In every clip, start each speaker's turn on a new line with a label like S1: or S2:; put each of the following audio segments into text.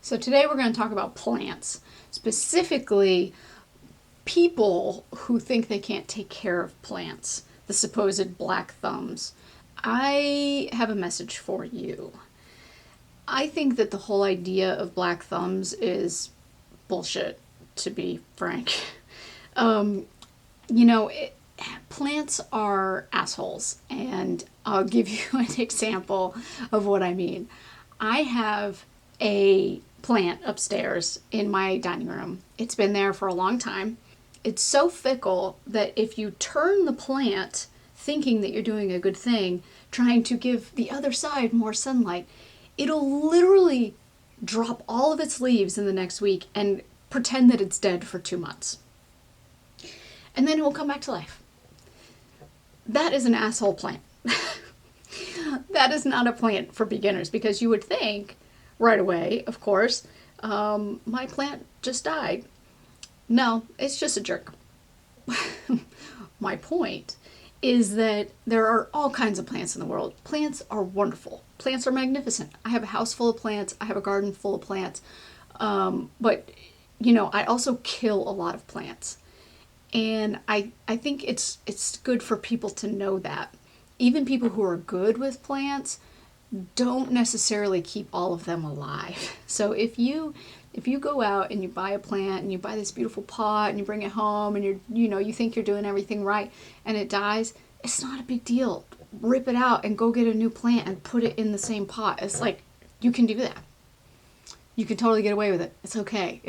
S1: So today we're going to talk about plants, specifically people who think they can't take care of plants, the supposed black thumbs. I have a message for you. I think that the whole idea of black thumbs is bullshit, to be frank. Plants are assholes, and I'll give you an example of what I mean. I have a plant upstairs in my dining room. It's been there for a long time. It's so fickle that if you turn the plant thinking that you're doing a good thing, trying to give the other side more sunlight, it'll literally drop all of its leaves in the next week and pretend that it's dead for 2 months. And then it will come back to life. That is an asshole plant. That is not a plant for beginners, because you would think right away, of course, my plant just died. No, it's just a jerk. My point is that there are all kinds of plants in the world. Plants are wonderful. Plants are magnificent. I have a house full of plants. I have a garden full of plants. But I also kill a lot of plants. And I think it's good for people to know that. Even people who are good with plants don't necessarily keep all of them alive. So if you go out and you buy a plant and you buy this beautiful pot and you bring it home and you think you're doing everything right and it dies, it's not a big deal. Rip it out and go get a new plant and put it in the same pot. It's like, you can do that. You can totally get away with it. It's okay.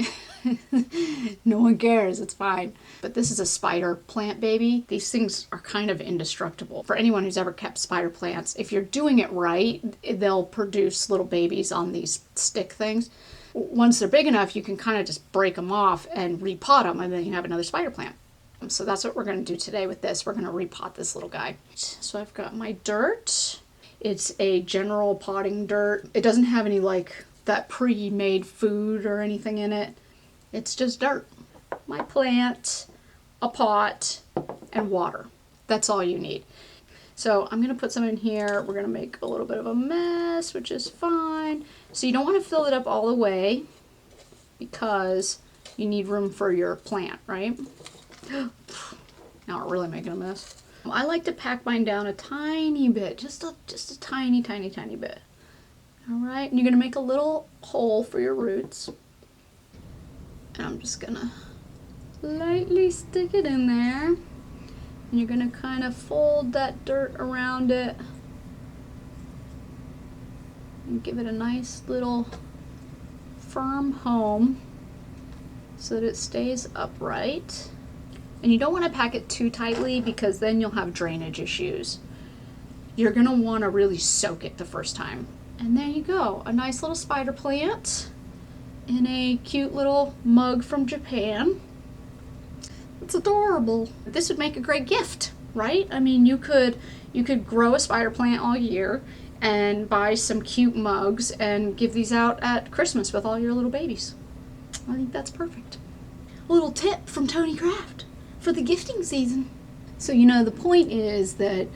S1: No one cares. It's fine. But this is a spider plant, baby. These things are kind of indestructible. For anyone who's ever kept spider plants, if you're doing it right, they'll produce little babies on these stick things. Once they're big enough, you can kind of just break them off and repot them, and then you have another spider plant. So that's what we're going to do today with this. We're going to repot this little guy. So I've got my dirt. It's a general potting dirt. It doesn't have any that pre-made food or anything in it. It's just dirt. My plant, a pot, and water. That's all you need. So I'm going to put some in here. We're going to make a little bit of a mess, which is fine. So you don't want to fill it up all the way because you need room for your plant, right? Now we're really making a mess. I like to pack mine down a tiny bit, just a tiny, tiny, tiny bit. All right, and you're gonna make a little hole for your roots. And I'm just gonna lightly stick it in there. And you're gonna kind of fold that dirt around it and give it a nice little firm home so that it stays upright. And you don't want to pack it too tightly because then you'll have drainage issues. You're gonna want to really soak it the first time. And there you go, a nice little spider plant in a cute little mug from Japan. It's adorable. This would make a great gift, right? I mean, you could grow a spider plant all year and buy some cute mugs and give these out at Christmas with all your little babies. I think that's perfect. A little tip from Toni Craft for the gifting season. So the point is that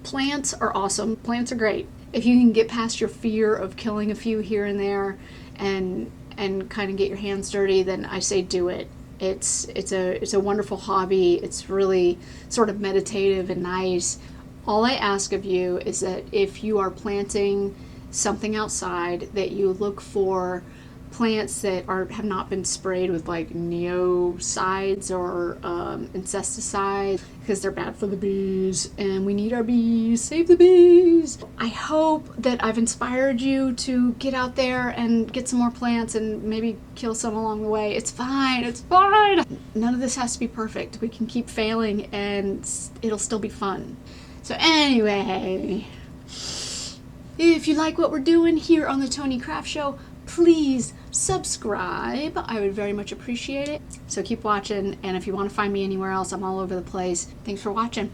S1: plants are awesome. Plants are great. If you can get past your fear of killing a few here and there and kind of get your hands dirty, then I say do it. It's a wonderful hobby. It's really sort of meditative and nice. All I ask of you is that if you are planting something outside, that you look for plants that have not been sprayed with neocides or insecticides, because they're bad for the bees and we need our bees. Save the bees. I hope that I've inspired you to get out there and get some more plants and maybe kill some along the way. It's fine. It's fine. None of this has to be perfect. We can keep failing and it'll still be fun. So anyway, if you like what we're doing here on the Toni Craft Show, please subscribe. I would very much appreciate it. So keep watching, and if you want to find me anywhere else, I'm all over the place. Thanks for watching.